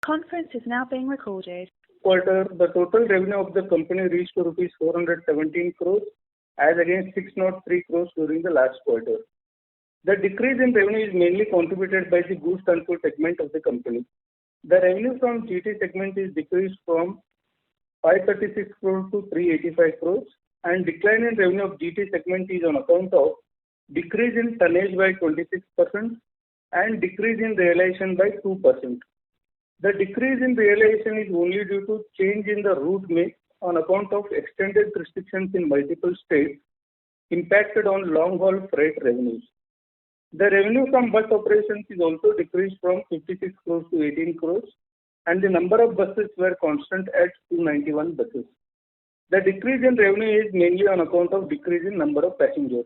conference is now being recorded. Quarter, the total revenue of the company reached to rupees 417 crores as against 603 crores during the last quarter. The decrease in revenue is mainly contributed by the goods transport segment of the company. The revenue from GT segment is decreased from 536 crores to 385 crores, and decline in revenue of GT segment is on account of decrease in tonnage by 26% and decrease in realization by 2%. The decrease in realization is only due to change in the route mix on account of extended restrictions in multiple states impacted on long-haul freight revenues. The revenue from bus operations is also decreased from 56 crores to 18 crores, and the number of buses were constant at 291 buses. The decrease in revenue is mainly on account of decrease in number of passengers.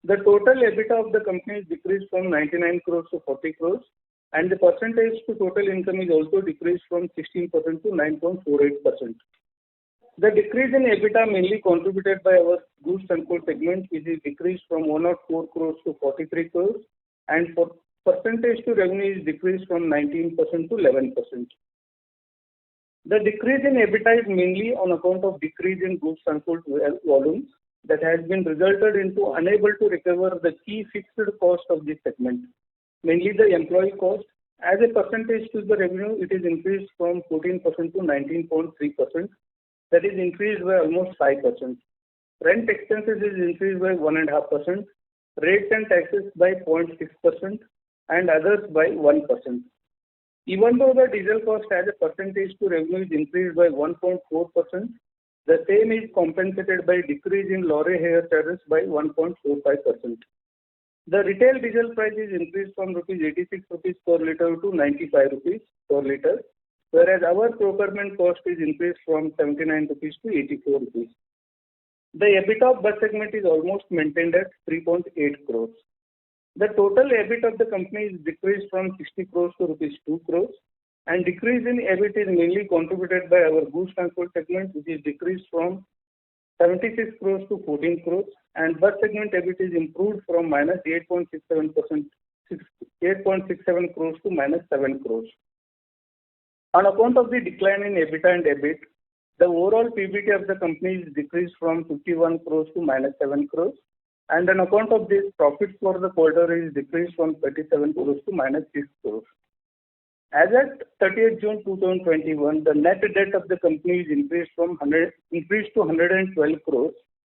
The total EBITDA of the company is decreased from 99 crores to 40 crores, and the percentage to total income is also decreased from 16% to 9.48%. The decrease in EBITDA mainly contributed by our goods transport segment, which is decreased from 104 crores to 43 crores, and for percentage to revenue is decreased from 19% to 11%. The decrease in EBITDA is mainly on account of decrease in goods transport volumes that has been resulted into unable to recover the key fixed cost of this segment, mainly the employee cost. As a percentage to the revenue, it is increased from 14% to 19.3%. That is increased by almost 5%. Rent expenses is increased by 1.5%, rates and taxes by 0.6%, and others by 1%. Even though the diesel cost as a percentage to revenue is increased by 1.4%, the same is compensated by decrease in lorry hire charges by 1.45%. The retail diesel price is increased from rupees 86 rupees per liter to 95 rupees per liter, whereas our procurement cost is increased from 79 rupees to 84 rupees. The EBITDA of bus segment is almost maintained at 3.8 crores. The total EBIT of the company is decreased from 60 crores to rupees 2 crores, and decrease in EBIT is mainly contributed by our goods transport segment, which is decreased from 76 crores to 14 crores, and bus segment EBIT is improved from minus 8.67 crores to minus 7 crores. On account of the decline in EBITDA and EBIT, the overall PBT of the company is decreased from 51 crores to minus 7 crores, and on account of this, profit for the quarter is decreased from 37 crores to minus 6 crores. As at 30th June 2021, the net debt of the company is increased to 112 crores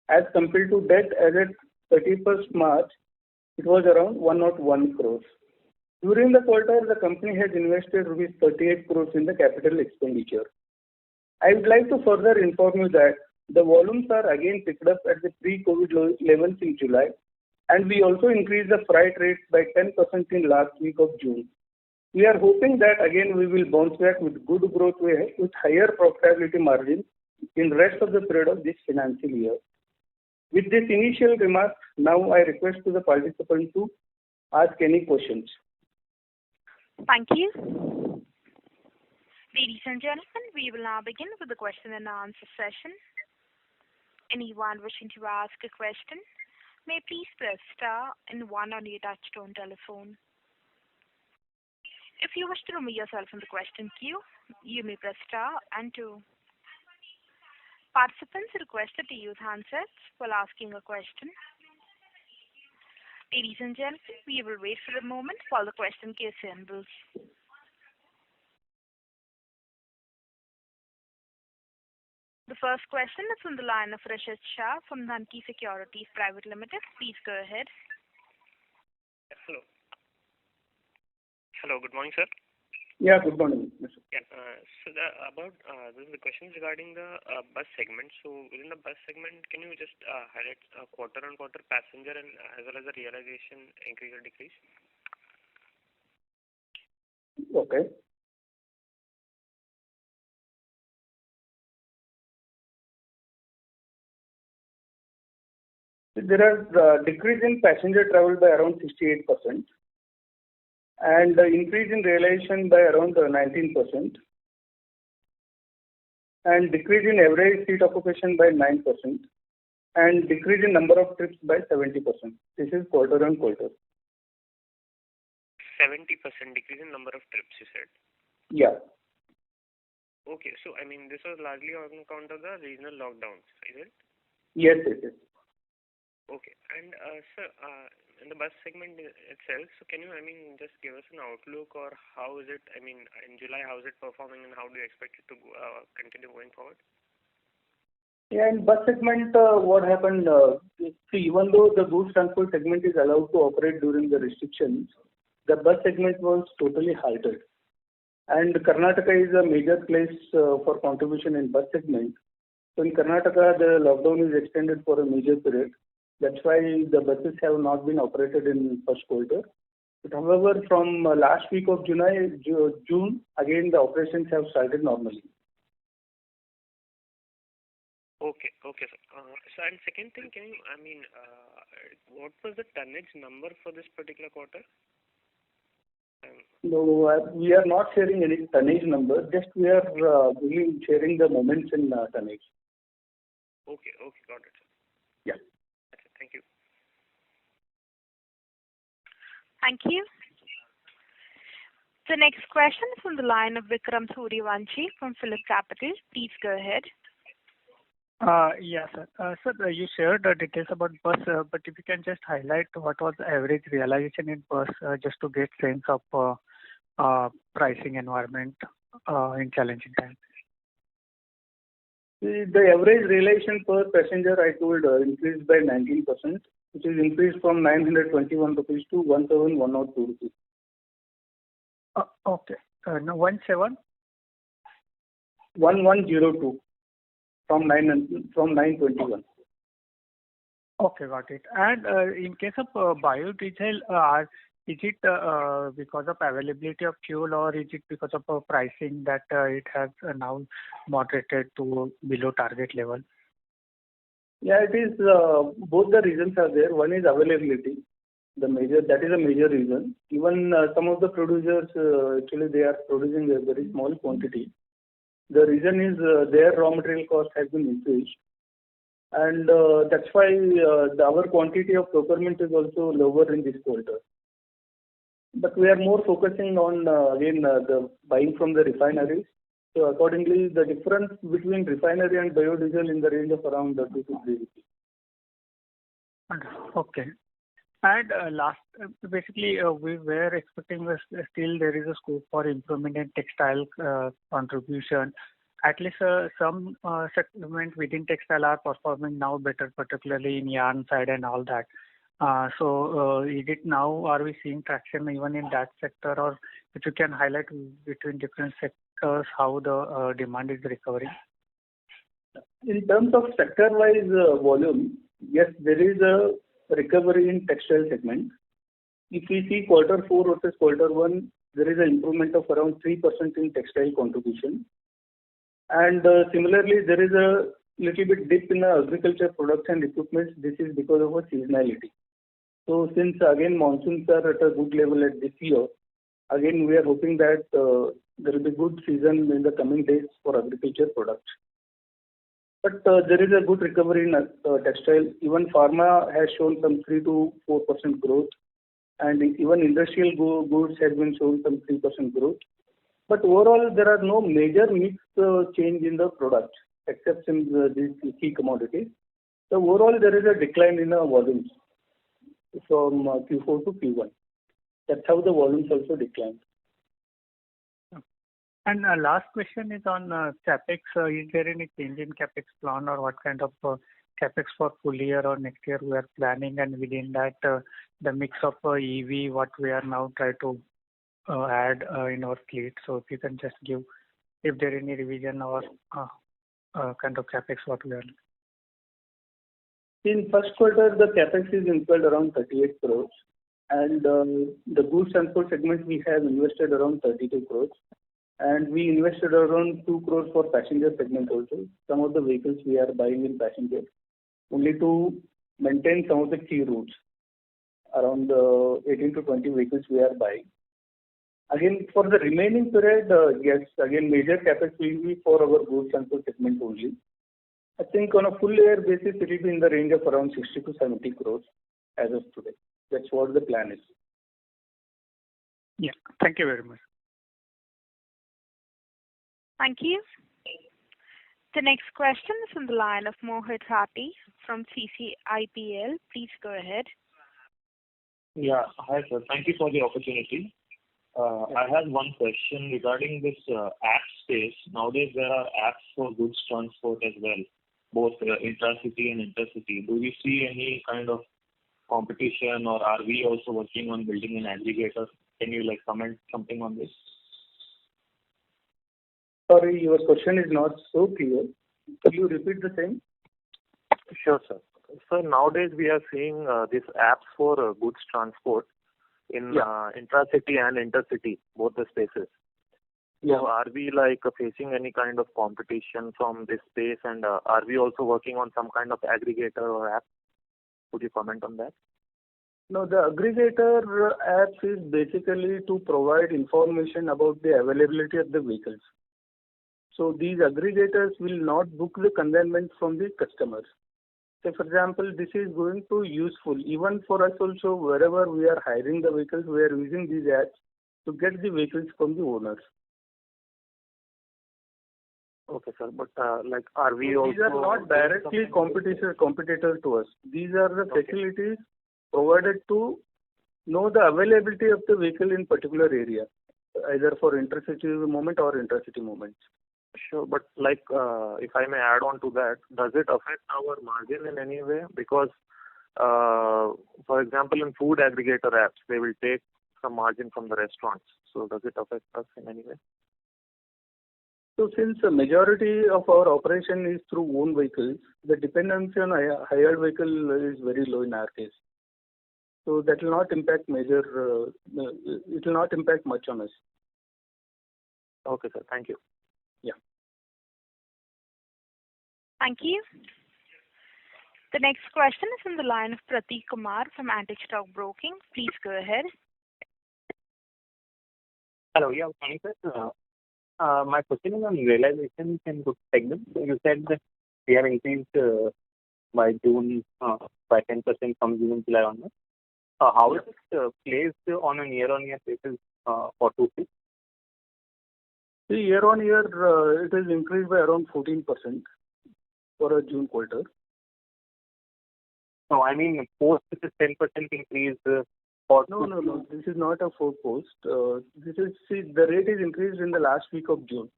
as compared to debt as at 31st March, it was around 101 crores. During the quarter, the company has invested rupees 38 crores in the capital expenditure. I would like to further inform you that the volumes are again picked up at the pre-COVID levels in July, and we also increased the freight rates by 10% in last week of June. We are hoping that again we will bounce back with good growth with higher profitability margins in the rest of the period of this financial year. With this initial remarks, now I request to the participants to ask any questions. Thank you. Ladies and gentlemen, we will now begin with the question and answer session. Anyone wishing to ask a question may please press star and 1 on your touchtone telephone. If you wish to remove yourself from the question queue, you may press star and 2. Participants are requested to use handsets while asking a question. Ladies and gentlemen, we will wait for a moment while the question queue assembles. The first question is from the line of Rishit Shah from Dhanki Securities Private Limited. Please go ahead. Hello. Hello, good morning, sir. Yeah, good morning. Yeah, so this is the question regarding the bus segment. So within the bus segment, can you just highlight quarter-on-quarter passenger and as well as the realization increase or decrease? Okay. There are decrease in passenger travel by around 68%. And increase in realization by around 19%, and decrease in average seat occupation by 9%, and decrease in number of trips by 70%. This is quarter on quarter. 70% decrease in number of trips, you said? Yeah. Okay. So, I mean, this was largely on account of the regional lockdowns, is it? Yes, yes, yes. Okay. And, sir, in the bus segment itself, so can you, I mean, just give us an outlook, or how is it, I mean, in July, how is it performing, and how do you expect it to continue going forward? Yeah, in bus segment, what happened, see, even though the goods transport segment is allowed to operate during the restrictions, the bus segment was totally halted. And Karnataka is a major place for contribution in bus segment. So in Karnataka, the lockdown is extended for a major period. That's why the buses have not been operated in first quarter. But however, from last week of June, again the operations have started normally. Okay, okay, sir. So, and second thing, can you, I mean, what was the tonnage number for this particular quarter? No, we are not sharing any tonnage number. Just we are really sharing the moments in tonnage. Okay, okay, got it, sir. Yeah. That's it. Thank you. Thank you. The next question is from the line of Vikram Suryavanshi from PhillipCapital. Please go ahead. Yes, sir. Sir, you shared the details about bus, but if you can just highlight what was the average realization in bus, just to get sense of pricing environment in challenging times. The average realization per passenger, I told, increased by 19%, which is increased from 921 rupees to 1,102 rupees. Okay. No, 1102 from 921. Okay, got it. And in case of biodiesel, is it because of availability of fuel, or is it because of pricing that it has now moderated to below target level? Yeah, it is. Both the reasons are there. One is availability. That is a major reason. Even some of the producers, actually, they are producing a very small quantity. The reason is their raw material cost has been increased, and that's why our quantity of procurement is also lower in this quarter. But we are more focusing on the buying from the refineries. So accordingly, the difference between refinery and biodiesel in the range of around 2 to 3 rupees. Okay. And last, basically, we were expecting still there is a scope for improvement in textile contribution. At least some segment within textile are performing now better, particularly in yarn side and all that. So is it now, are we seeing traction even in that sector, or if you can highlight between different sectors how the demand is recovering? In terms of sector-wise volume, yes, there is a recovery in textile segment. If we see quarter 4 versus quarter 1, there is an improvement of around 3% in textile contribution. And similarly, there is a little bit dip in the agriculture products and equipment. This is because of a seasonality. So since again monsoons are at a good level at this year, again we are hoping that there will be good season in the coming days for agriculture products. But there is a good recovery in textile. Even pharma has shown some 3 to 4% growth, and even industrial goods has been showing some 3% growth. But overall, there are no major mix change in the products except in these key commodities. So overall, there is a decline in the volumes from Q4 to Q1. That's how the volumes also declined. And last question is on CapEx. Is there any change in CapEx plan, or what kind of CapEx for full year or next year we are planning? And within that, the mix of EV, what we are now trying to add in our fleet. So if you can just give, if there is any revision or kind of CapEx what we are. In first quarter, the CapEx is incurred around 38 crores. And the goods transport segment, we have invested around 32 crores. And we invested around 2 crores for passenger segment also. Some of the vehicles we are buying in passenger, only to maintain some of the key routes. Around 18 to 20 vehicles we are buying. Again, for the remaining period, yes, again, major CapEx will be for our goods transport segment only. I think on a full year basis, it will be in the range of around 60 to 70 crores as of today. That's what the plan is. Yeah, thank you very much. Thank you. The next question is from the line of Mohit Rathi from CCIPL. Please go ahead. Yeah. Hi, sir. Thank you for the opportunity. I have one question regarding this app space. Nowadays, there are apps for goods transport as well, both intra-city and intercity. Do we see any kind of competition, or are we also working on building an aggregator? Can you comment something on this? Sorry, your question is not so clear. Could you repeat the same? Sure, sir. So nowadays we are seeing these apps for goods transport in intra-city and intercity, both the spaces. Yeah. So are we facing any kind of competition from this space, and are we also working on some kind of aggregator or app? Could you comment on that? No, the aggregator apps is basically to provide information about the availability of the vehicles. So these aggregators will not book the consignment from the customers. So for example, this is going to useful even for us also. Wherever we are hiring the vehicles, we are using these apps to get the vehicles from the owners. Okay, sir. But are we So also? these are not directly competitors to us. These are the facilities provided to know the availability of the vehicle in particular area, either for intercity movement or intercity movements. Sure, but if I may add on to that, does it affect our margin in any way? Because, for example, in food aggregator apps, they will take some margin from the restaurants. So does it affect us in any way? So since the majority of our operation is through own vehicles, the dependency on hired vehicle is very low in our case. So that will not impact it will not impact much on us. Okay, sir. Thank you. Yeah. Thank you. The next question is from the line of Prateek Kumar from Antique Stock Broking. Please go ahead. Hello. Yeah, thank you, sir. My question is on realizations in goods segment. You said that we have increased by June by 10% from June and July onwards. How is it placed on a year-on-year basis for 2Q? See, year-on-year, it has increased by around 14% for a June quarter. No, I mean, post this 10% increase for No. This is not a full post. The rate is increased in the last week of June.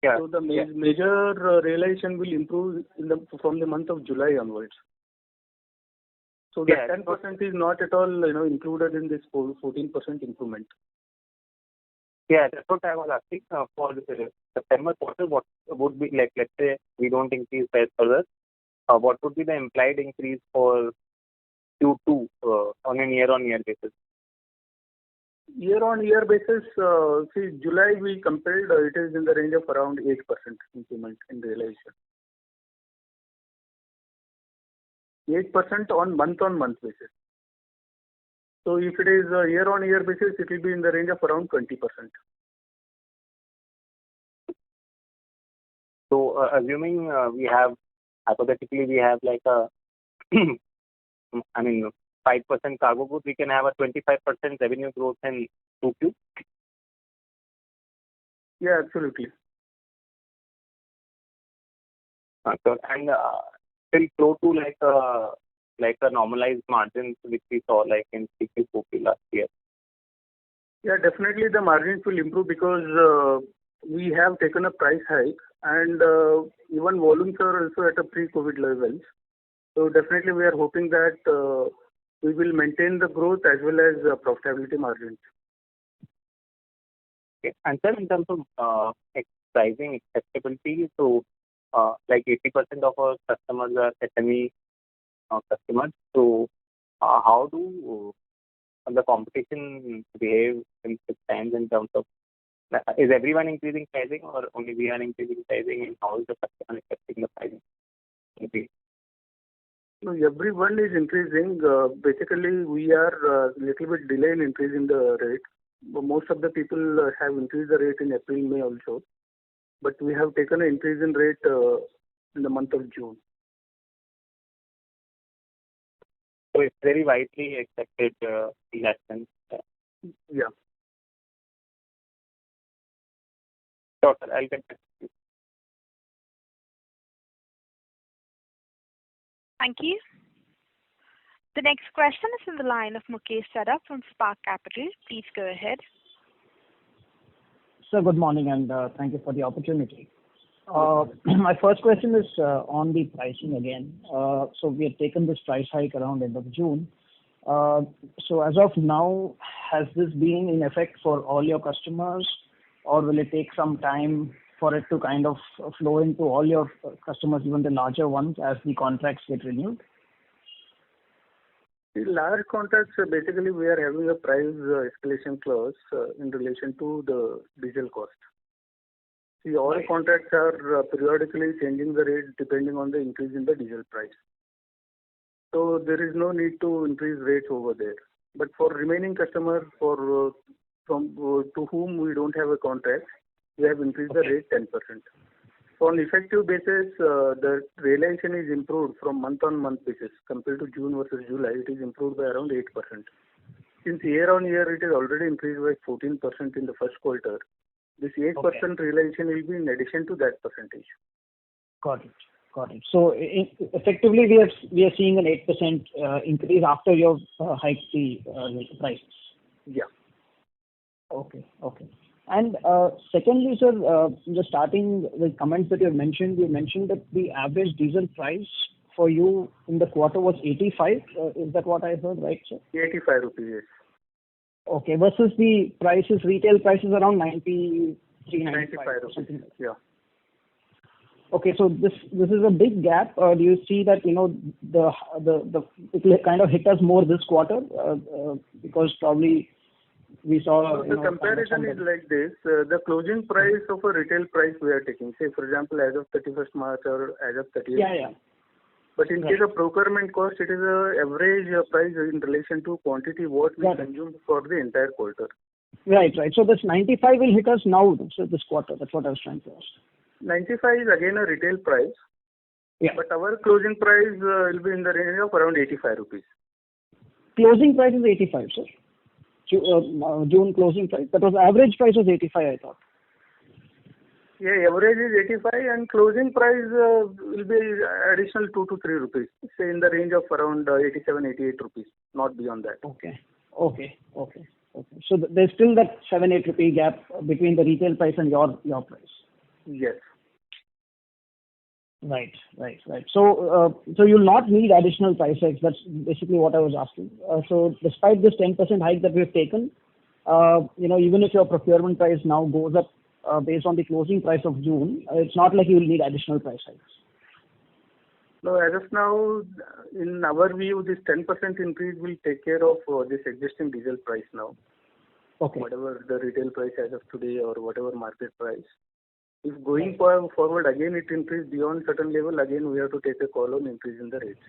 Yeah. So the major realization will improve from the month of July onwards. So the 10% is not at all included in this 14% improvement. Yeah, that's what I was asking. For the September quarter, what would be let's say we don't increase price further, what would be the implied increase for Q2 on a year-on-year basis? Year-on-year basis, see, July we compared, it is in the range of around 8% improvement in realization. 8% on month-on-month basis. So if it is a year-on-year basis, it will be in the range of around 20%. So assuming hypothetically we have like a, I mean, 5% cargo goods, we can have a 25% revenue growth in 2Q? Yeah, absolutely. So, and still flow to like a normalized margins which we saw like in 3Q, 4Q last year. Yeah, definitely the margins will improve because we have taken a price hike and even volumes are also at a pre-COVID levels. So definitely we are hoping that we will maintain the growth as well as profitability margins. Okay. And sir, in terms of pricing acceptability, so like 80% of our customers are SME customers. So how do the competition behave in such times in terms of, is everyone increasing pricing or only we are increasing pricing, and how is the customer accepting the pricing? Okay. No, everyone is increasing. Basically, we are a little bit delayed in increasing the rate. Most of the people have increased the rate in April, May also. But we have taken an increase in rate in the month of June. So it's very widely accepted in that sense. Yeah. Sure, sir. I'll get back to you. Thank you. The next question is from the line of Mukesh Saraf from Spark Capital. Please go ahead. Sir, good morning, and thank you for the opportunity. My first question is on the pricing again. So we have taken this price hike around end of June. So as of now, has this been in effect for all your customers, or will it take some time for it to kind of flow into all your customers, even the larger ones, as the contracts get renewed? The large contracts, basically we are having a price escalation clause in relation to the diesel cost. See, all contracts are periodically changing the rate depending on the increase in the diesel price. So there is no need to increase rates over there. But for remaining customers to whom we don't have a contract, we have increased the rate 10%. So on effective basis, the realization is improved from month-on-month basis. Compared to June versus July, it is improved by around 8%. Since year-on-year, it is already increased by 14% in the first quarter. This 8% realization will be in addition to that percentage. Got it. So effectively, we are seeing an 8% increase after you have hiked the prices. Yeah. Okay. And secondly, sir, just starting with comments that you mentioned that the average diesel price for you in the quarter was 85. Is that what I heard, right, sir? 85 rupees, yes. Okay, versus the retail prices around 93, 95 rupees. Yeah. Okay, so this is a big gap. Do you see that it will kind of hit us more this quarter because probably we saw. So the comparison is like this: the closing price of a retail price we are taking. Say, for example, as of 31st March or as of 30th. Yeah. But in case of procurement cost, it is a average price in relation to quantity what we consume for the entire quarter. Right. So this 95 will hit us now, so this quarter. That's what I was trying to ask. 95 is again a retail price. Yeah. But our closing price will be in the range of around 85 rupees. Closing price is 85, sir. June closing price. That was average price was 85, I thought. Yeah, average is 85 and closing price will be additional 2 to 3 rupees. Say in the range of around 87, 88 rupees, not beyond that. Okay. So there's still that 7-8 rupee gap between the retail price and your price. Yes. Right. So you'll not need additional price hikes. That's basically what I was asking. So despite this 10% hike that we've taken, even if your procurement price now goes up based on the closing price of June, it's not like you will need additional price hikes. No, as of now, in our view, this 10% increase will take care of this existing diesel price now. Okay. Whatever the retail price as of today or whatever market price. If going forward again it increase beyond certain level, again we have to take a call on increase in the rates.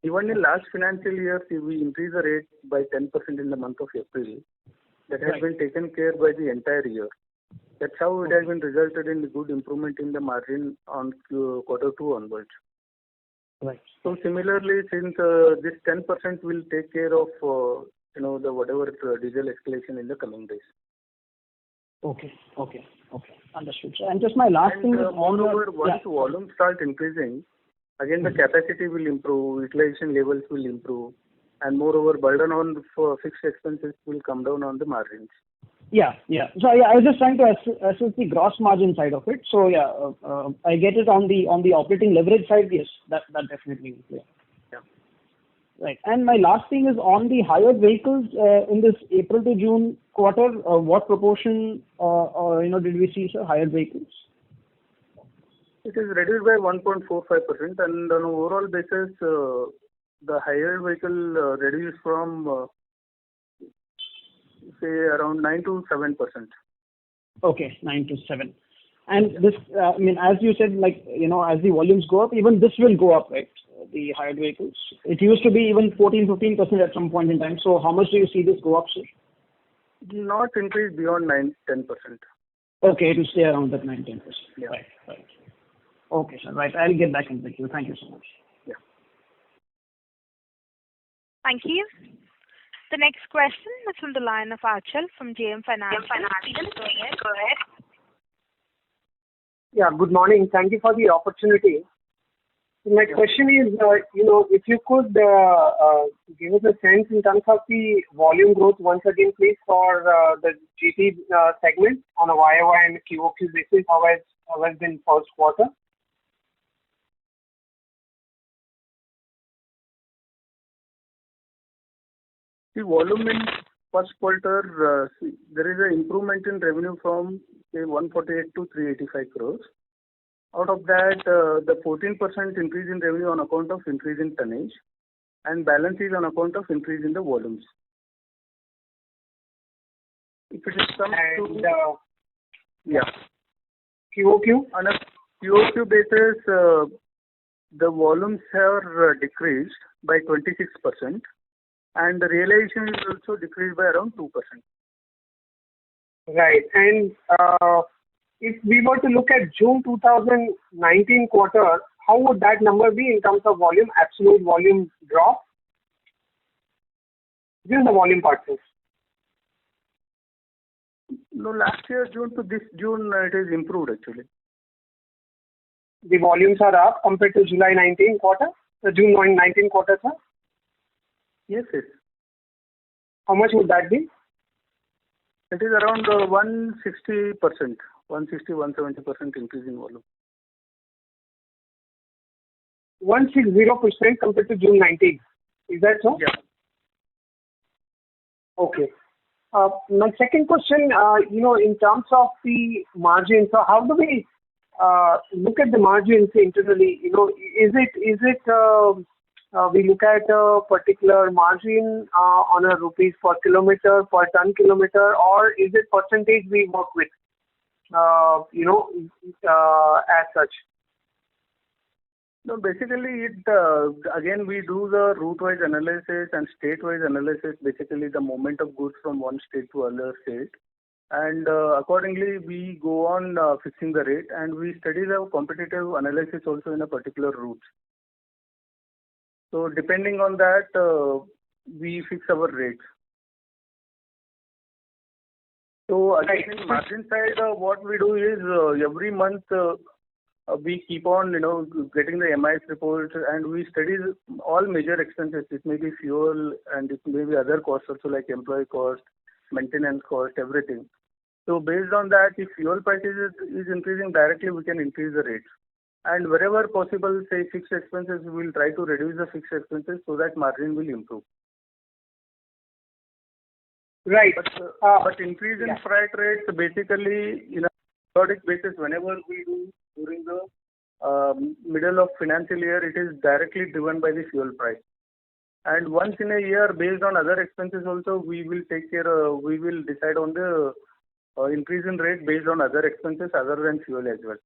Even in last financial year, we increased the rate by 10% in the month of April. That has been taken care by the entire year. That's how it has been resulted in good improvement in the margin on quarter 2 onwards. Right. So similarly, since this 10% will take care of the whatever diesel escalation in the coming days. Okay. Understood. And just my last thing is moreover, once volume start increasing, again the capacity will improve, utilization levels will improve, and moreover burden on fixed expenses will come down on the margins. Yeah. So I was just trying to assess the gross margin side of it. So I get it on the operating leverage side. Yes, that definitely is clear. Yeah. Right. And my last thing is on the hired vehicles in this April to June quarter. What proportion did we see, sir, hired vehicles? It is reduced by 1.45%, and on an overall basis, the hired vehicle reduced from say around 9 to 7%. Okay, 9 to 7. And this, as you said, as the volumes go up, even this will go up, right? The hired vehicles. It used to be even 14-15% at some point in time. So how much do you see this go up, sir? Not increase beyond 9-10%. Okay, it will stay around that 9-10%. Yeah. Right. Okay, sir. Right. I'll get back in the queue. Thank you so much. Yeah. Thank you. The next question is from the line of Achal from JM Financial. Go ahead. Yeah, good morning. Thank you for the opportunity. My question is, if you could give us a sense in terms of the volume growth once again, please, for the GT segment on a YOY and QOQ basis, how has been first quarter? The volume in first quarter, there is an improvement in revenue from say 148 to 385 crores. Out of that, the 14% increase in revenue on account of increase in tonnage, and balance is on account of increase in the volumes. If it is come to QOQ? On a QOQ basis, the volumes have decreased by 26%, and the realization is also decreased by around 2%. Right. And if we were to look at June 2019 quarter, how would that number be in terms of volume, absolute volume drop? Just the volume part, sir. No, last year June to this June, it is improved actually. The volumes are up compared to July 19 quarter, the June 19 quarter, sir? Yes, yes. How much would that be? It is around 160%, 170% increase in volume. 160% compared to June 19. Is that so? Yeah. Okay. My second question, in terms of the margin, so how do we look at the margins internally? Is it we look at a particular margin on a rupees per kilometer, per ton kilometer, or is it percentage we work with, as such? No, basically it again we do the route-wise analysis and state-wise analysis. Basically, the movement of goods from one state to other state, and accordingly we go on fixing the rate, and we study the competitive analysis also in a particular route. So depending on that, we fix our rates. So again, in margin side, what we do is every month we keep on getting the MIS reports, and we study all major expenses. It may be fuel, and it may be other costs also, like employee cost, maintenance cost, everything. So based on that, if fuel prices is increasing directly, we can increase the rates. And wherever possible, say fixed expenses, we will try to reduce the fixed expenses so that margin will improve. Right. But increase in freight rates, basically, in a periodic basis, whenever we do during the middle of financial year, it is directly driven by the fuel price. And once in a year, based on other expenses also, we will we will decide on the increase in rate based on other expenses other than fuel as well.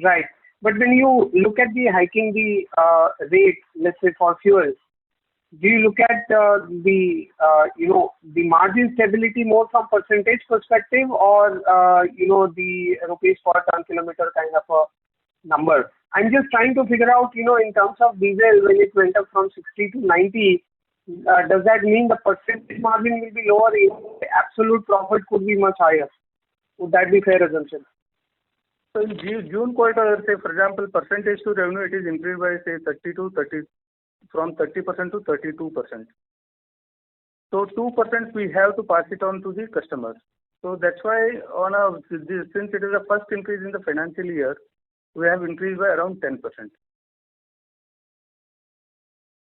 Right. But when you look at the hiking the rate, let's say for fuel, do you look at the margin stability more from percentage perspective, or the rupees per ton kilometer kind of a number? I'm just trying to figure out, in terms of diesel, when it went up from 60 to 90, does that mean the percentage margin will be lower? The absolute profit could be much higher. Would that be fair assumption? So in June quarter, say for example, percentage to revenue, it is increased by say from 30% to 32%. So 2% we have to pass it on to the customers. So that's why since it is the first increase in the financial year, we have increased by around 10%.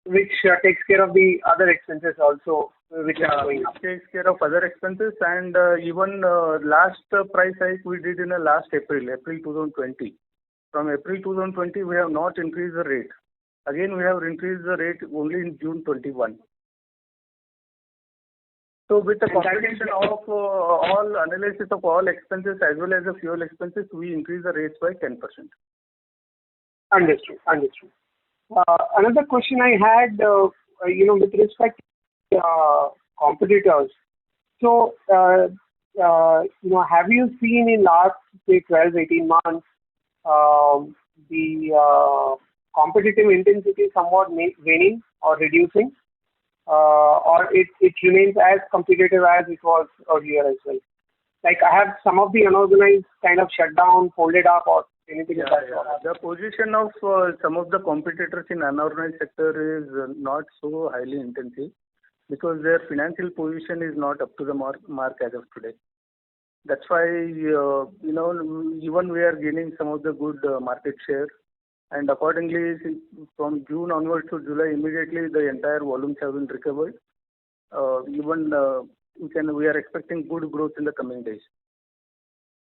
Which takes care of the other expenses also, which are going up. Takes care of other expenses, and even last price hike we did in last April 2020. From April 2020, we have not increased the rate. Again, we have increased the rate only in June 21. So with the combination of all analysis of all expenses as well as the fuel expenses, we increase the rates by 10%. Understood. Another question I had, with respect to competitors. So, have you seen in last, say, 12, 18 months, the competitive intensity somewhat waning or reducing, or it remains as competitive as it was earlier as well? Like I have some of the unorganized kind of shut down, folded up, or Anything Yeah, of that yeah. sort? The position of some of the competitors in unorganized sector is not so highly intensive because their financial position is not up to the mark as of today. That's why, even we are gaining some of the good market share. And accordingly, from June onwards to July, immediately the entire volumes have been recovered. We are expecting good growth in the coming days.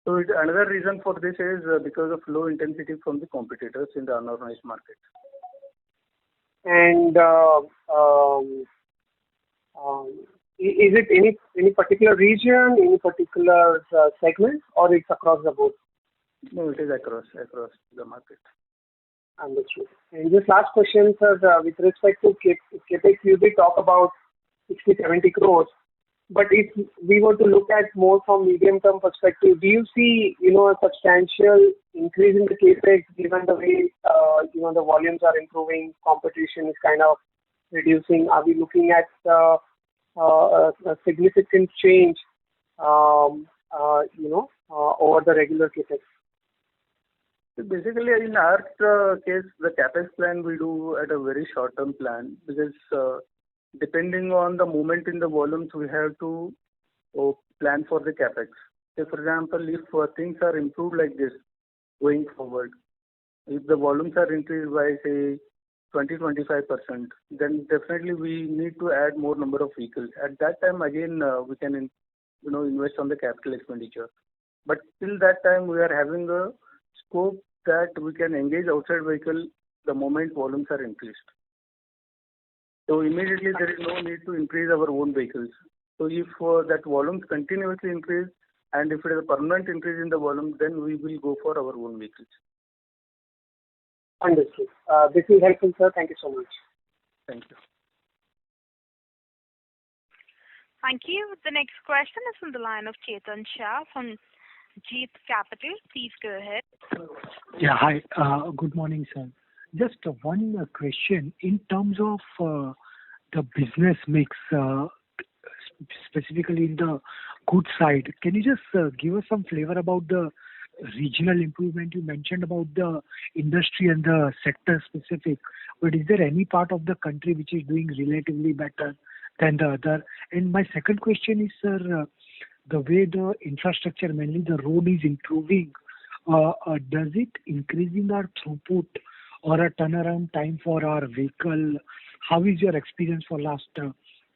So another reason for this is because of low intensity from the competitors in the unorganized market. And is it any particular region, any particular segment, or it's across the board? No, it is across the market. Understood. And just last question, sir, with respect to CapEx, you did talk about 60-70 crores. But if we were to look at more from medium-term perspective, do you see, a substantial increase in the CapEx given the way, the volumes are improving, competition is kind of reducing? Are we looking at a significant change, over the regular CapEx? Basically, in our case, the CapEx plan we do at a very short-term plan because depending on the movement in the volumes, we have to plan for the CapEx. Say, for example, if things are improved like this going forward, if the volumes are increased by, say, 20-25%, then definitely we need to add more number of vehicles. At that time, again, we can, invest on the capital expenditure. But till that time, we are having a scope that we can engage outside vehicle the moment volumes are increased. So immediately there is no need to increase our own vehicles. So if that volumes continuously increase and if it is a permanent increase in the volume, then we will go for our own vehicles. Understood. This is helpful, sir. Thank you so much. Thank you. Thank you. The next question is from the line of Chetan Shah from Jeet Capital. Please go ahead. Yeah, hi. Good morning, sir. Just one question in terms of the business mix, specifically in the goods side. Can you just give us some flavor about the regional improvement? You mentioned about the industry and the sector specific, but is there any part of the country which is doing relatively better than the other? And my second question is, sir, the way the infrastructure, mainly the road, is improving, does it increasing our throughput or a turnaround time for our vehicle? How is your experience for last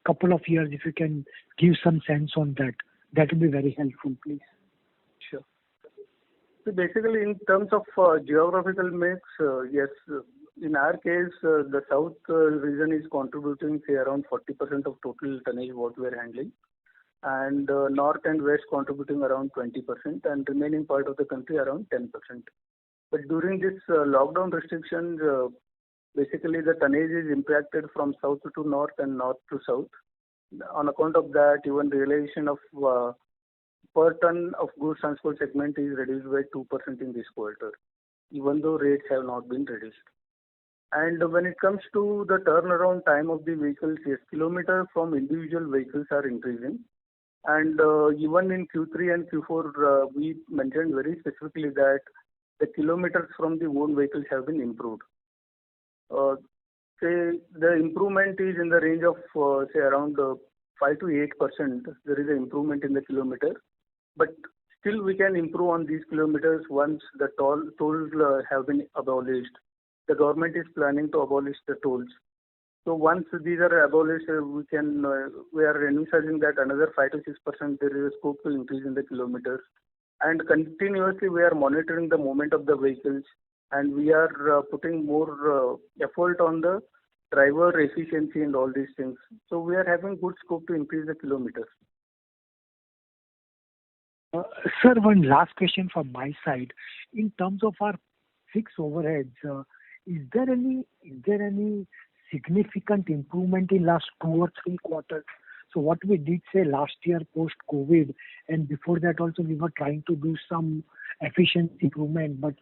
couple of years? If you can give some sense on that, that would be very helpful, please. Sure. So basically, in terms of geographical mix, yes, in our case, the south region is contributing, say, around 40% of total tonnage what we are handling, and north and west contributing around 20%, and remaining part of the country around 10%. But during this lockdown restrictions, basically the tonnage is impacted from south to north and north to south. On account of that, even realization of per ton of goods transport segment is reduced by 2% in this quarter, even though rates have not been reduced. And when it comes to the turnaround time of the vehicles, yes, kilometers from individual vehicles are increasing. And even in Q3 and Q4, we mentioned very specifically that the kilometers from the own vehicles have been improved. Say the improvement is in the range of say around 5 to 8%. There is an improvement in the kilometer, but still we can improve on these kilometers once the tolls have been abolished. The government is planning to abolish the tolls. So once these are abolished, we are envisaging that another 5 to 6% there is a scope to increase in the kilometers. And continuously we are monitoring the movement of the vehicles, and we are putting more effort on the driver efficiency and all these things. So we are having good scope to increase the kilometers. Sir, one last question from my side. In terms of our fixed overheads, is there any significant improvement in last 2 or 3 quarters? So what we did say last year post-COVID, and before that also we were trying to do some efficiency improvement, but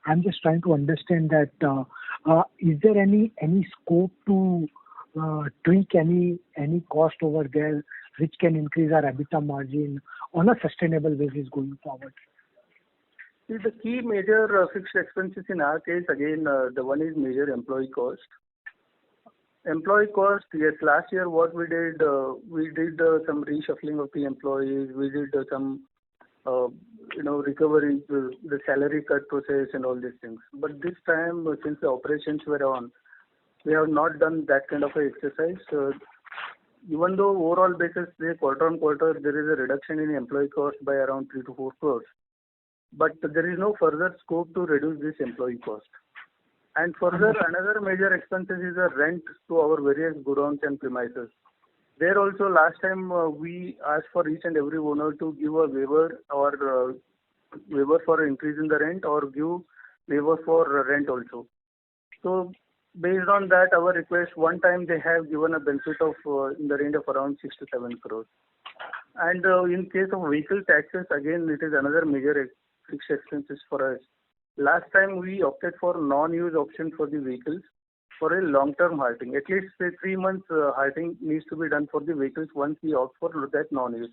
I'm just trying to understand that is there any scope to tweak any cost over there which can increase our EBITDA margin on a sustainable basis going forward? See, the key major fixed expenses in our case, again, the one is major employee cost. Employee cost, yes, last year what we did some reshuffling of the employees. We did some, recovery, the salary cut process and all these things. But this time, since the operations were on, we have not done that kind of a exercise. Even though overall basis, say quarter on quarter, there is a reduction in employee cost by around 3 to 4 crores. But there is no further scope to reduce this employee cost. And further, another major expenses is the rent to our various godowns and premises. There also, last time we asked for each and every owner to give a waiver or waiver for increase in the rent or give waiver for rent also. So based on that, our request, one time they have given a benefit of in the range of around 6 to 7 crores. And in case of vehicle taxes, again, it is another major fixed expenses for us. Last time we opted for non-use option for the vehicles for a long-term halting. At least say 3 months halting needs to be done for the vehicles once we opt for that non-use.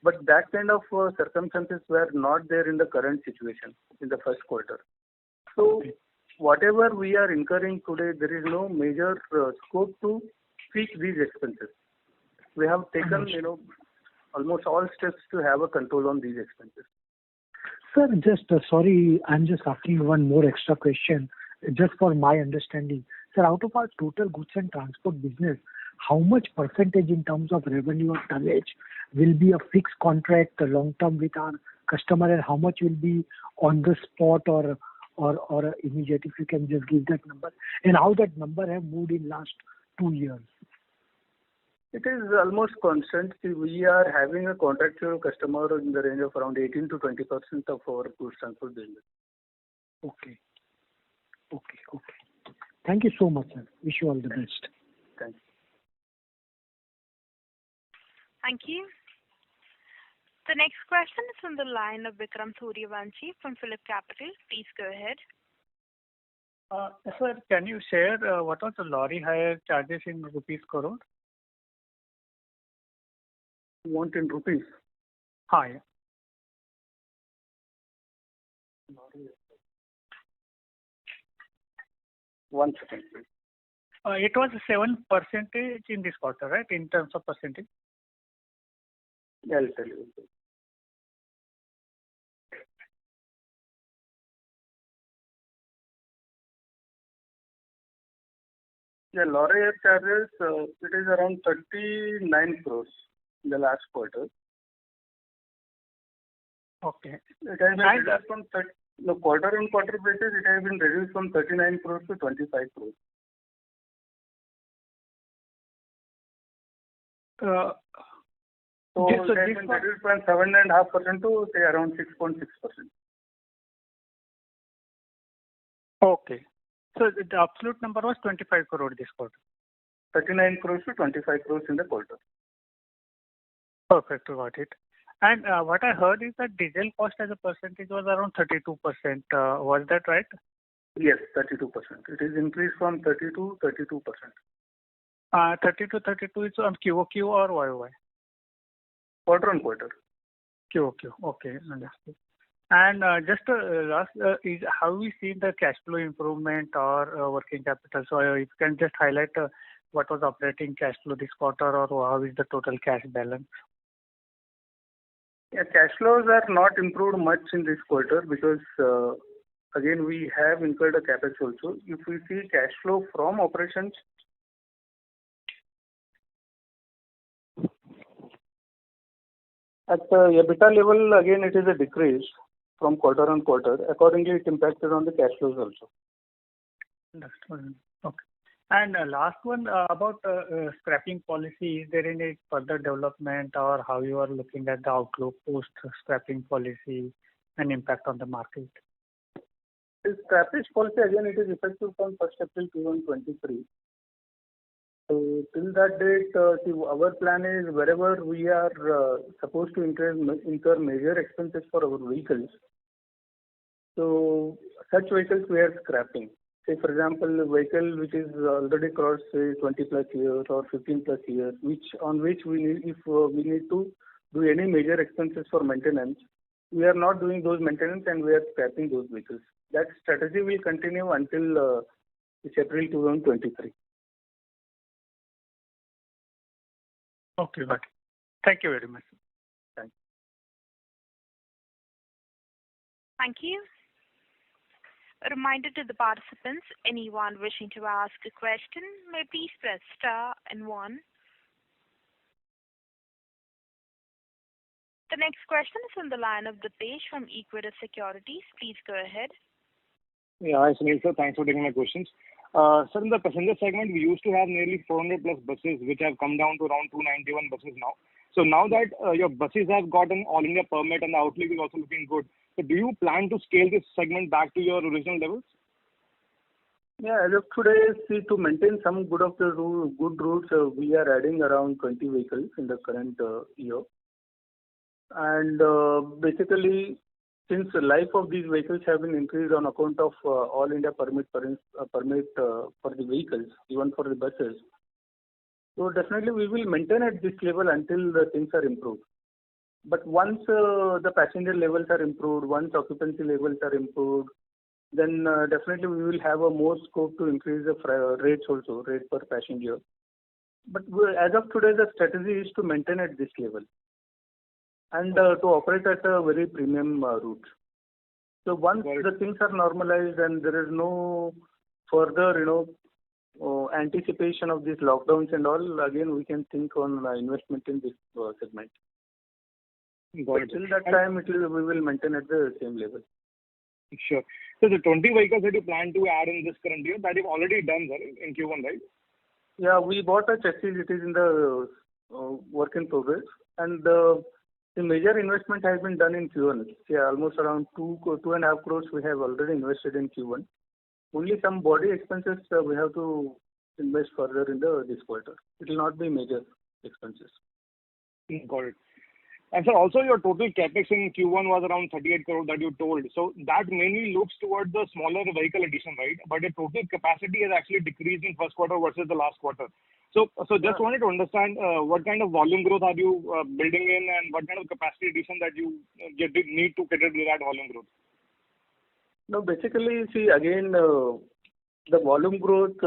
But that kind of circumstances were not there in the current situation in the first quarter. So whatever we are incurring today, there is no major scope to fix these expenses. We have taken, almost all steps to have a control on these expenses. Sir, just sorry, I'm just asking one more extra question, just for my understanding. Sir, out of our total goods and transport business, how much percentage in terms of revenue or tonnage will be a fixed contract long term with our customer, and how much will be on the spot or immediate? If you can just give that number, and how that number have moved in last 2 years. It is almost constant. See, we are having a contractual customer in the range of around 18 to 20% of our goods transport business. Okay. Thank you so much, sir. Wish you all the best. Thanks. Thank you. The next question is from the line of Vikram Suryavanshi from Phillip Capital. Please go ahead. Sir, can you share what was the lorry hire charges in rupees crore? You want in rupees? Yeah. One second, please. It was 7% in this quarter, right? In terms of percentage. Yeah, I'll tell you. The lorry hire charges, it is around 39 crores in the last quarter. Okay. It has been reduced from the quarter-on-quarter basis. It has been reduced from 39 crores to 25 crores. So it has been reduced from 7.5% to say around 6.6%. Okay. So the absolute number was 25 crore this quarter. 39 crores to 25 crores in the quarter. Perfect, got it. And what I heard is that diesel cost as a percentage was around 32%. Was that right? Yes, 32%. It is increased from 30 to 32%. 30 to 32 is on QOQ or YOY? Quarter on quarter. QOQ. Okay, understood. And just last is how we see the cash flow improvement or working capital. So if you can just highlight what was operating cash flow this quarter, or how is the total cash balance? Yeah, cash flows are not improved much in this quarter because again we have incurred a capex also. If we see cash flow from operations, at the EBITDA level, again it is a decrease from quarter on quarter. Accordingly, it impacted on the cash flows also. Understood. Okay. And last one about scrapping policy. Is there any further development, or how you are looking at the outlook post scrapping policy and impact on the market? The scrappage policy, again, it is effective from 1st April 2023. So till that date, our plan is wherever we are supposed to incur major expenses for our vehicles, so such vehicles we are scrapping. Say for example, a vehicle which is already crossed say 20 plus years or 15 plus years, if we need to do any major expenses for maintenance, we are not doing those maintenance and we are scrapping those vehicles. That strategy will continue until it's April 2023. Okay, got it. Thank you very much. Thanks. Thank you. A reminder to the participants, anyone wishing to ask a question may please press star and 1. The next question is on the line of Dipesh from Equirus Securities. Please go ahead. Yeah, hi Sunil sir, thanks for taking my questions. Sir, in the passenger segment, we used to have nearly 400 plus buses, which have come down to around 291 buses now. So now that your buses have got an all India permit and the outlook is also looking good, so do you plan to scale this segment back to your original levels? Yeah, as of today, see, to maintain some good routes, we are adding around 20 vehicles in the current year. And basically, since the life of these vehicles have been increased on account of all India permit for the vehicles, even for the buses, so definitely we will maintain at this level until the things are improved. But once the passenger levels are improved, once occupancy levels are improved, then definitely we will have a more scope to increase the rates also, rate per passenger. But as of today, the strategy is to maintain at this level and to operate at a very premium route. So once the things are normalized and there is no further, anticipation of these lockdowns and all, again we can think on investment in this segment. But till that time, we will maintain at the same level. Sure. So the 20 vehicles that you plan to add in this current year, that you've already done, sir, in Q1, right? Yeah, we bought a chassis. It is in the work in progress, and the major investment has been done in Q1. Yeah, almost around 2.5 crores we have already invested in Q1. Only some body expenses we have to invest further in this quarter. It will not be major expenses. Got it. And sir, also your total capex in Q1 was around 38 crore that you told. So that mainly looks towards the smaller vehicle addition, right? But the total capacity has actually decreased in first quarter versus the last quarter. So just wanted to understand what kind of volume growth are you building in, and what kind of capacity addition that you need to cater to that volume growth? No, basically, see, again, the volume growth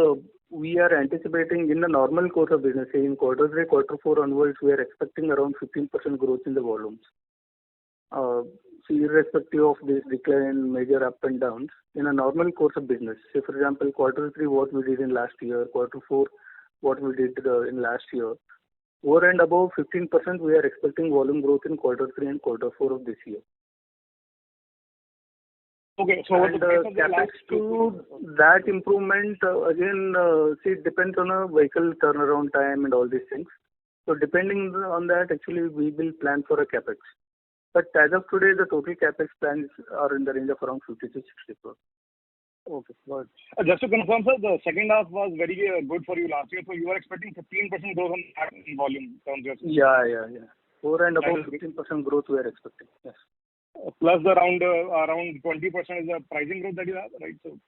we are anticipating in the normal course of business. Say in quarter 3, quarter 4 onwards, we are expecting around 15% growth in the volumes. So irrespective of this decline, major up and downs, in a normal course of business. Say for example, quarter 3, what we did in last year, quarter 4, what we did in last year. Over and above 15%, we are expecting volume growth in quarter 3 and quarter 4 of this year. Okay, so and capex to that improvement, again, see, it depends on a vehicle turnaround time and all these things. So depending on that, actually, we will plan for a capex. But as of today, the total capex plans are in the range of around 50 to 60 crores. Okay, good. Just to confirm, sir, the second half was very good for you last year. So you were expecting 15% growth in volume terms. Yeah. Over and above 15% growth we are expecting. Yes. Plus around 20% is the pricing growth that you have, right? So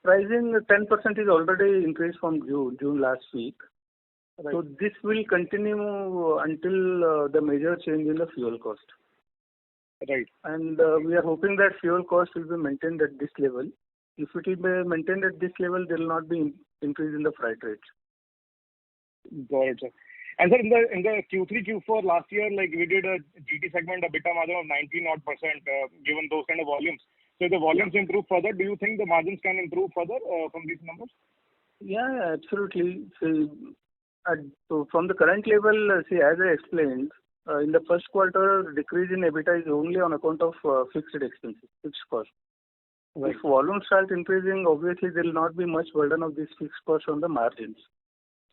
pricing 10% is already increased from June last week. Right. So this will continue until the major change in the fuel cost. Right. And we are hoping that fuel cost will be maintained at this level. If it will be maintained at this level, there will not be increase in the freight rates. Got it, sir. And sir, in the Q3, Q4 last year, like we did a GT segment, a EBITDA margin of 19% given those kind of volumes. So if the volumes improve further, do you think the margins can improve further from these numbers? Yeah, absolutely. So from the current level, see, as I explained, in the first quarter, decrease in EBITDA is only on account of fixed expenses, fixed cost. Right. If volume starts increasing, obviously there will not be much burden of this fixed cost on the margins.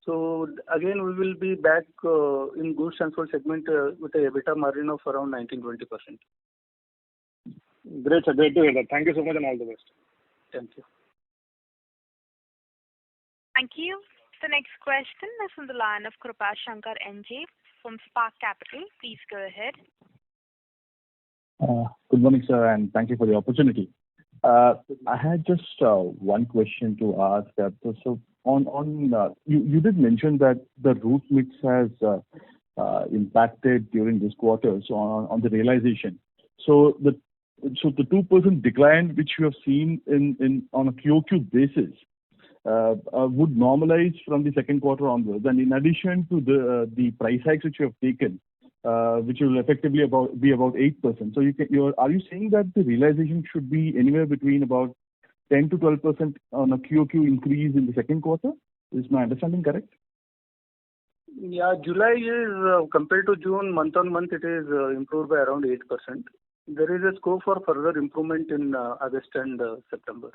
So again, we will be back in goods transport segment with a EBITDA margin of around 19-20%. Great, sir. Great to hear that. Thank you so much and all the best. Thank you. Thank you. The next question is from the line of Krupa Shankar NJ from Spark Capital. Please go ahead. Good morning, sir, and thank you for the opportunity. I had just one question to ask. So you did mention that the route mix has impacted during this quarter, so on the realization. So the 2% decline which you have seen in on a QoQ basis would normalize from the second quarter onwards. And in addition to the price hikes which you have taken, which will effectively be about 8%. So are you saying that the realization should be anywhere between about 10 to 12% on a QoQ increase in the second quarter? Is my understanding correct? Yeah, July is compared to June, month on month, it is improved by around 8%. There is a scope for further improvement in August and September.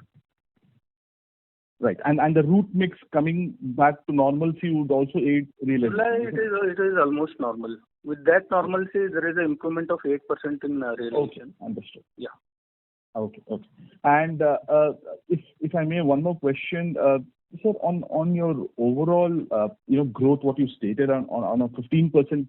Right. And the route mix coming back to normalcy would also aid realization. July, it is almost normal. With that normalcy, there is an improvement of 8% in realization. Okay, understood. Yeah. Okay. And if I may, one more question, sir, on your overall growth, what you stated on a 15%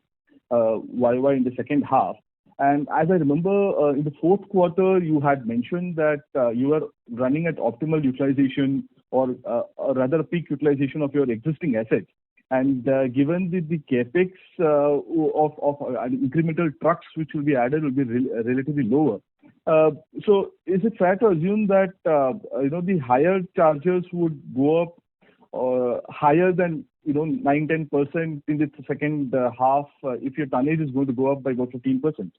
YY in the second half. And as I remember, in the fourth quarter, you had mentioned that you were running at optimal utilization or rather peak utilization of your existing assets. And given the capex of incremental trucks which will be added will be relatively lower. So is it fair to assume that the higher charges would go up higher than 9-10% in the second half if your tonnage is going to go up by about 15%?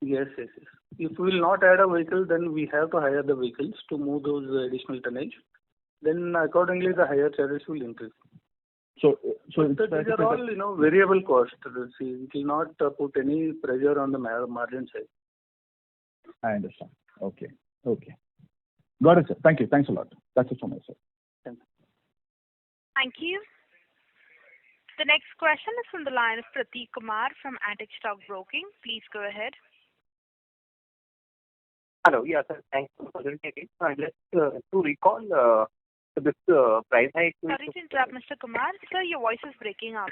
Yes. If we will not add a vehicle, then we have to hire the vehicles to move those additional tonnage. Then accordingly, the higher charges will increase. So these are all variable costs. It will not put any pressure on the margin side. I understand. Okay. Got it, sir. Thank you. Thanks a lot. That's it from my side. Thank you. Thank you. The next question is from the line of Prateek Kumar from Antique Stock Broking. Please go ahead. Hello. Yeah, sir. Thanks for the opportunity. Just to recall this price hike. Sorry to interrupt, Mr. Kumar. Sir, your voice is breaking up.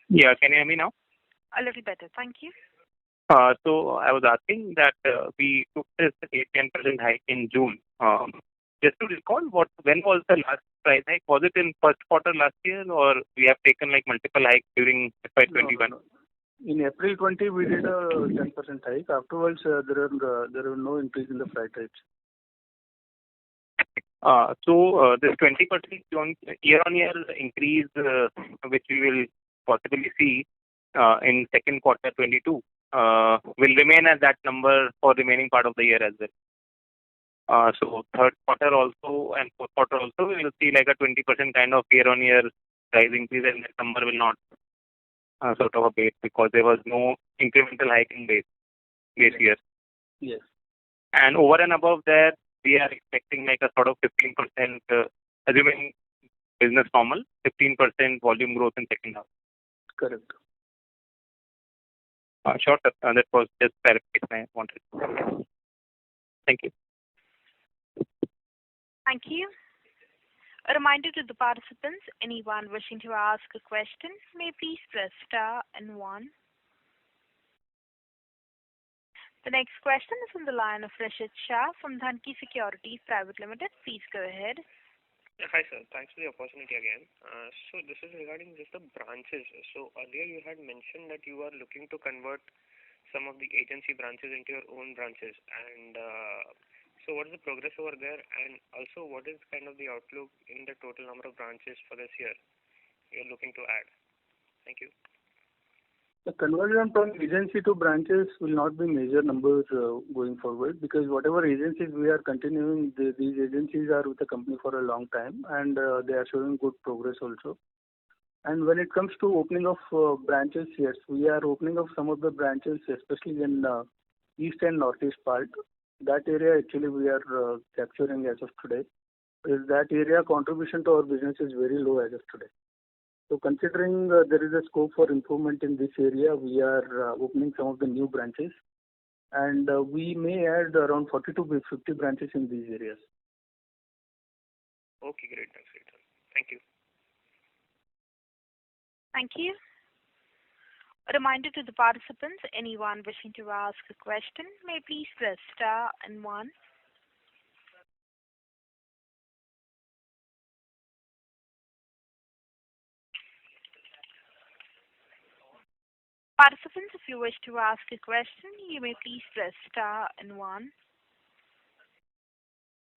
Yeah, can you hear me now? A little better. Thank you. So I was asking that we took this 10% hike in June. Just to recall, when was the last price hike? Was it in first quarter last year, or we have taken multiple hikes during FY21? No. In April 20, we did a 10% hike. Afterwards, there were no increase in the freight rates. So this 20% year-on-year increase, which we will possibly see in second quarter 22, will remain at that number for remaining part of the year as well. So third quarter also and fourth quarter also, we will see a 20% kind of year-on-year price increase, and that number will not sort of abate because there was no incremental hike in base year. Yes. And over and above that, we are expecting a sort of 15%, assuming business normal, 15% volume growth in second half. Correct. Sure, sir. That was just clarification I wanted. Thank you. Thank you. A reminder to the participants, anyone wishing to ask a question may please press star and 1. The next question is from the line of Rishit Shah from Dhanki Securities Private Limited. Please go ahead. Yeah, hi sir, thanks for the opportunity again. So this is regarding just the branches. So earlier you had mentioned that you are looking to convert some of the agency branches into your own branches, and so what is the progress over there, and also what is kind of the outlook in the total number of branches for this year you're looking to add? Thank you. The conversion from agency to branches will not be major numbers going forward, because whatever agencies we are continuing, these agencies are with the company for a long time, and they are showing good progress also. And when it comes to opening of branches, yes, we are opening up some of the branches, especially in east and northeast part. That area actually we are capturing as of today. That area contribution to our business is very low as of today. So considering there is a scope for improvement in this area, we are opening some of the new branches, and we may add around 40 to 50 branches in these areas. Okay, great. Thank you. Thank you. A reminder to the participants, anyone wishing to ask a question may please press star and 1. Participants, if you wish to ask a question, you may please press star and one.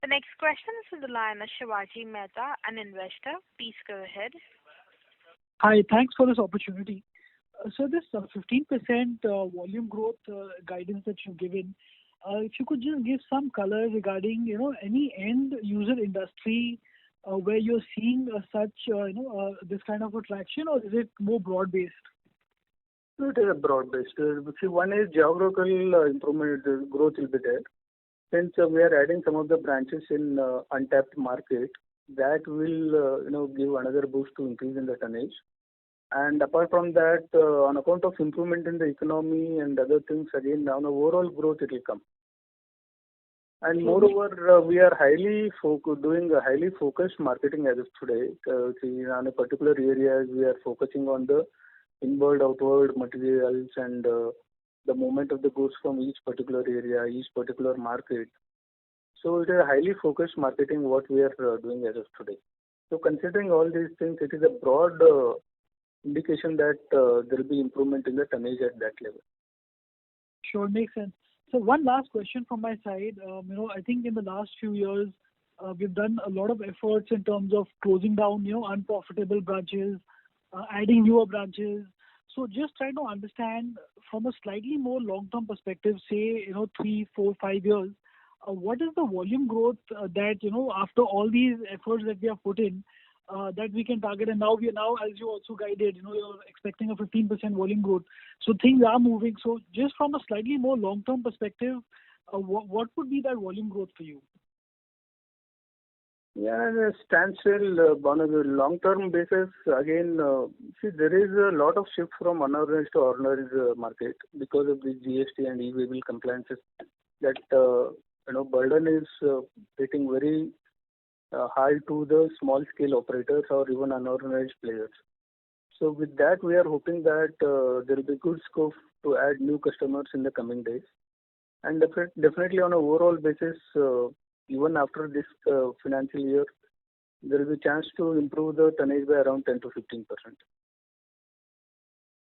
The next question is from the line of Shivaji Mehta, an investor. Please go ahead. Hi, thanks for this opportunity. So this 15% volume growth guidance that you've given, if you could just give some color regarding, any end user industry where you're seeing such, this kind of attraction, or is it more broad-based? No, it is a broad-based. See, one is geographical improvement, the growth will be there. Since we are adding some of the branches in untapped market, that will, give another boost to increase in the tonnage. And apart from that, on account of improvement in the economy and other things, again, on the overall growth, it will come. And moreover, we are doing a highly focused marketing as of today. See, on a particular areas, we are focusing on the inward, outward materials and the movement of the goods from each particular area, each particular market. So it is a highly focused marketing what we are doing as of today. So considering all these things, it is a broad indication that there will be improvement in the tonnage at that level. Sure, makes sense. So one last question from my side. I think in the last few years, we've done a lot of efforts in terms of closing down, unprofitable branches, adding newer branches. So just trying to understand from a slightly more long-term perspective, say, 3, 4, 5 years, what is the volume growth that, after all these efforts that we have put in, that we can target? And now, as you also guided, you're expecting a 15% volume growth. So things are moving. So just from a slightly more long-term perspective, what would be that volume growth for you? Yeah, the standstill on a long-term basis, again, see, there is a lot of shift from unorganized to organized market because of the GST and e-way bill compliances. That, burden is getting very high to the small-scale operators or even unorganized players. So with that, we are hoping that there will be good scope to add new customers in the coming days. And definitely on an overall basis, even after this financial year, there is a chance to improve the tonnage by around 10 to 15%.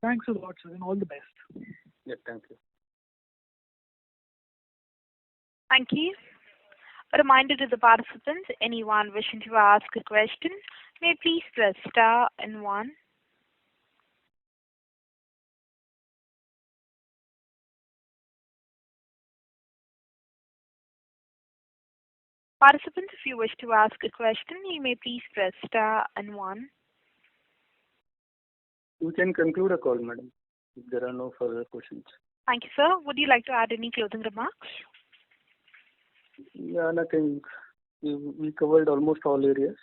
Thanks a lot, sir, and all the best. Yeah, thank you. Thank you. A reminder to the participants, anyone wishing to ask a question, may please press star and one. Participants, if you wish to ask a question, you may please press star and one. We can conclude a call, madam, if there are no further questions. Thank you, sir. Would you like to add any closing remarks? Yeah, nothing. We covered almost all areas.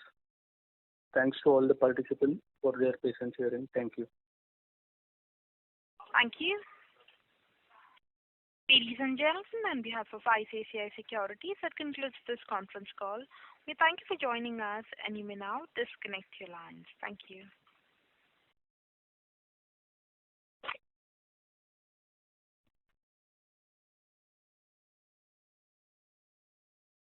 Thanks to all the participants for their patience hearing. Thank you. Thank you. Ladies and gentlemen, on behalf of ICICI Securities, that concludes this conference call. We thank you for joining us, and you may now disconnect your lines. Thank you.